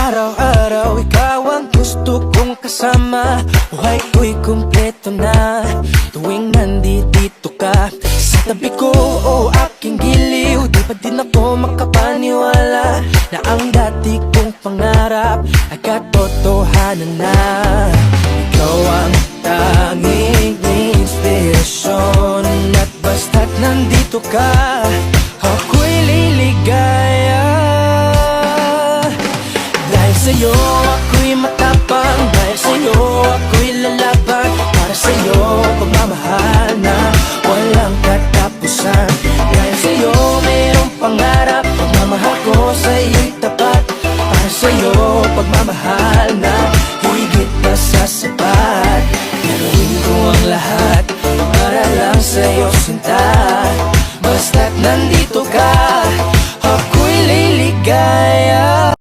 Araw-araw ikaw ang gusto kong kasama. Buhay ko'y kumpleto na tuwing nandito ka sa tabi ko o aking giliw. Di pa din ako makapaniwala na ang dati kong pangarap ay katotohanan na. Ikaw ang tanging inspirasyon at basta't nandito ka, ako'y liligaya. Dahil sa'yo ako'y